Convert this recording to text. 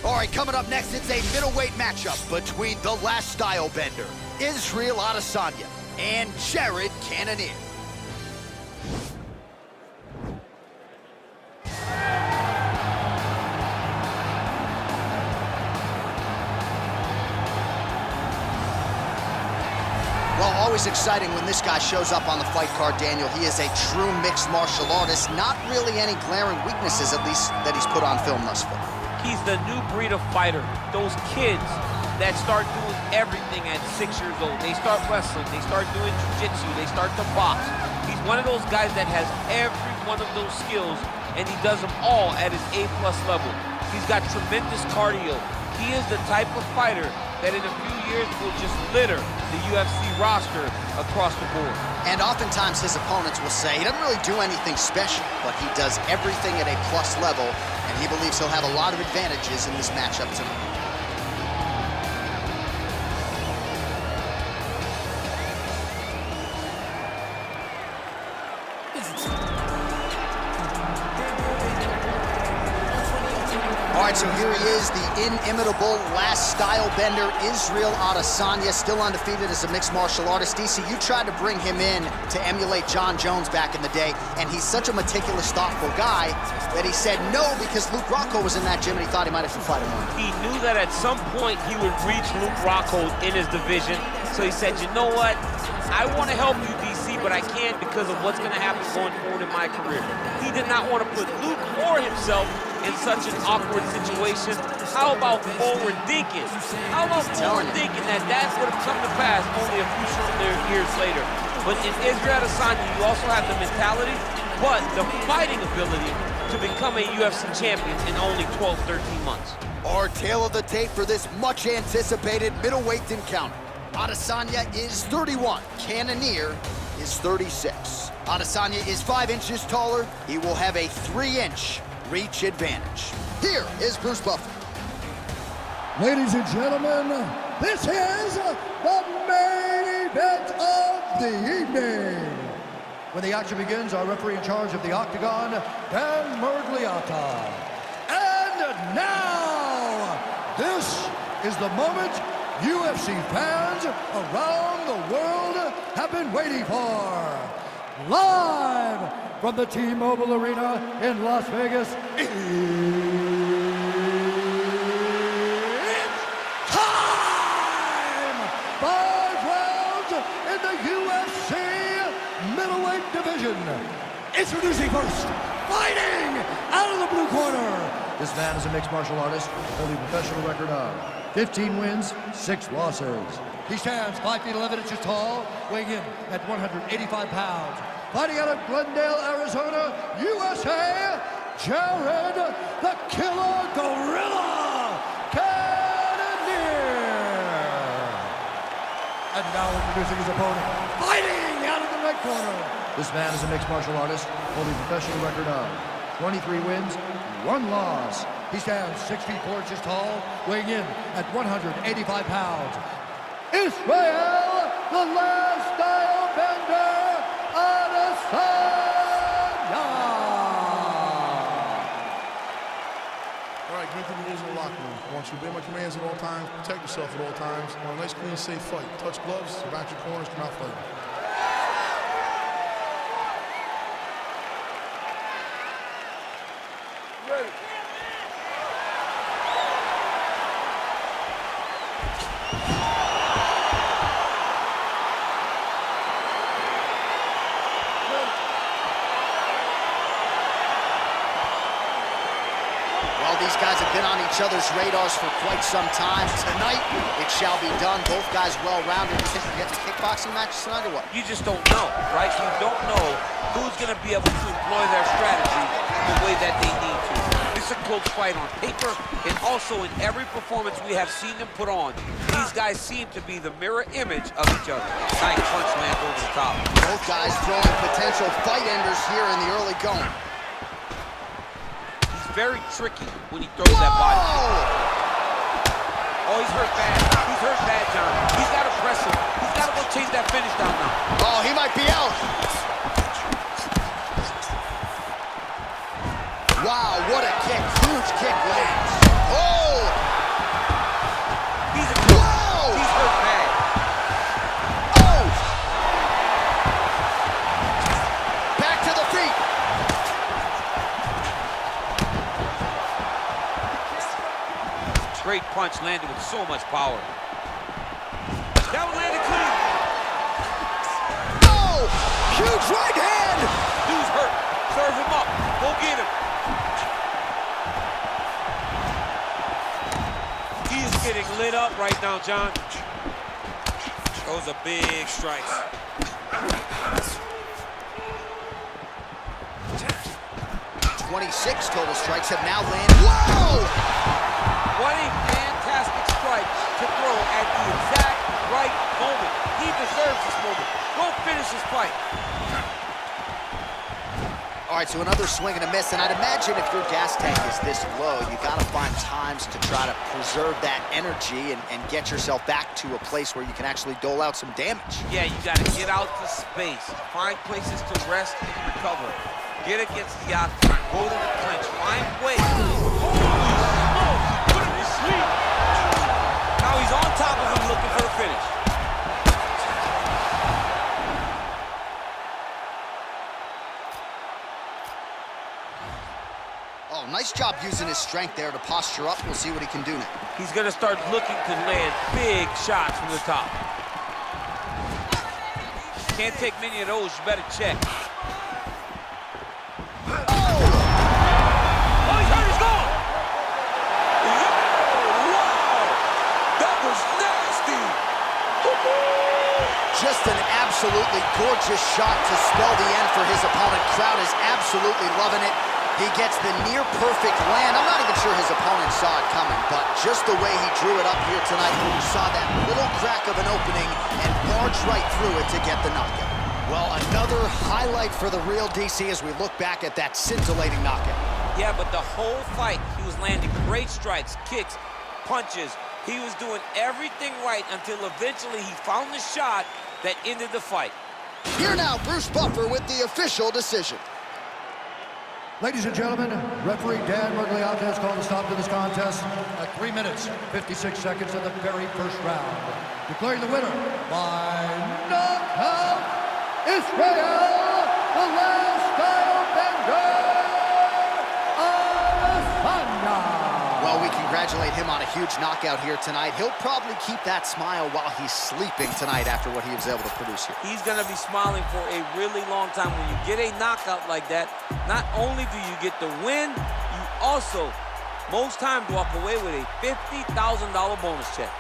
All right, coming up next, it's a middleweight matchup between the last style bender, Israel Adesanya, and Jared Cannonier. Well, always exciting when this guy shows up on the fight card, Daniel. He is a true mixed martial artist. Not really any glaring weaknesses, at least, that he's put on film thus far. He's the new breed of fighter. Those kids that start doing everything at 6 years old. They start wrestling, they start doing jiu-jitsu, they start to box. He's one of those guys that has every one of those skills, and he does them all at his A+ level. He's got tremendous cardio. He is the type of fighter that in a few years will just litter the UFC roster across the board. And oftentimes his opponents will say he doesn't really do anything special, but he does everything at a plus level, and he believes he'll have a lot of advantages in this matchup tonight. All right, so here he is, the inimitable last style bender, Israel Adesanya, still undefeated as a mixed martial artist. DC, you tried to bring him in to emulate John Jones back in the day, and he's such a meticulous, thoughtful guy that he said no because Luke Rockhold was in that gym and he thought he might have to fight him on. He knew that at some point he would reach Luke Rockhold in his division, so he said, you know what? I want to help you, DC, but I can't because of what's going to happen going forward in my career. He did not want to put Luke or himself in such an awkward situation. How about forward thinking? How about forward thinking that would have come to pass only a few short years later? But in Israel Adesanya, you also have the mentality, but the fighting ability to become a UFC champion in only 12, 13 months. Our tale of the tape for this much-anticipated middleweight encounter. Adesanya is 31, Cannonier is 36. Adesanya is 5 inches taller. He will have a 3-inch reach advantage. Here is Bruce Buffer. Ladies and gentlemen, this is the main event of the evening. When the action begins, our referee in charge of the Octagon, Dan Murgliata. And now, this is the moment UFC fans around the world have been waiting for. Live from the T-Mobile Arena in Las Vegas, it's time! 5 rounds in the UFC middleweight division. Introducing first, fighting out of the blue corner. This man is a mixed martial artist, holding a professional record of 15 wins, 6 losses. He stands 5 feet 11 inches tall, weighing in at 185 pounds. Fighting out of Glendale, Arizona, USA, Jared the Killer Gorilla Cannonier. And now introducing his opponent, fighting out of the right corner. This man is a mixed martial artist, holding a professional record of 23 wins, 1 loss. He stands 6 feet 4 inches tall, weighing in at 185 pounds. Israel, the last style bender, Adesanya! All right, get to the rules of the locker room. I want you to obey my commands at all times, protect yourself at all times. I want a nice, clean, safe fight. Touch gloves, back your corners, come out fighting. Ready. These guys have been on each other's radars for quite some time. Tonight, it shall be done. Both guys well-rounded. You think we get the kickboxing matches tonight or what? You just don't know, right? You don't know who's going to be able to employ their strategy the way that they need to. It's a close fight on paper, and also in every performance we have seen them put on. These guys seem to be the mirror image of each other. Nice punch, man, over the top. Both guys throwing potential fight enders here in the early going. Very tricky when he throws that body. Oh, he's hurt bad. He's hurt bad, John. He's got to press him. He's got to go chase that finish down now. Oh, he might be out. Wow, what a kick. Huge kick lands. Oh! Great punch landed with so much power. That one landed clean. Oh! Huge right hand! Dude's hurt. Serve him up. Go get him. He is getting lit up right now, John. Those are big strikes. 26 total strikes have now landed. Whoa! What a fantastic strike to throw at the exact right moment. He deserves this moment. Go finish his fight. All right, so another swing and a miss, and I'd imagine if your gas tank is this low, you gotta find times to try to preserve that energy and get yourself back to a place where you can actually dole out some damage. Yeah, you gotta get out to space. Find places to rest and recover. Get against the octagon. Go to the clinch. Find ways. Holy smoke! Put him to sleep. Now he's on top of him looking for the finish. Oh, nice job using his strength there to posture up. We'll see what he can do now. He's gonna start looking to land big shots from the top. Can't take many of those. You better check. Just an absolutely gorgeous shot to spell the end for his opponent. Crowd is absolutely loving it. He gets the near-perfect land. I'm not even sure his opponent saw it coming, but just the way he drew it up here tonight, you saw that little crack of an opening and barged right through it to get the knockout. Well, another highlight for the real DC as we look back at that scintillating knockout. Yeah, but the whole fight, he was landing great strikes, kicks, punches. He was doing everything right until eventually he found the shot that ended the fight. Here now, Bruce Buffer with the official decision. Ladies and gentlemen, referee Dan Mergliata has called a stop to this contest at 3 minutes, 56 seconds of the very first round. Declaring the winner by knockout, Israel, the last style bender, Adesanya. Well, we congratulate him on a huge knockout here tonight. He'll probably keep that smile while he's sleeping tonight after what he was able to produce here. He's going to be smiling for a really long time. When you get a knockout like that, not only do you get the win, you also, most times, walk away with a $50,000 bonus check.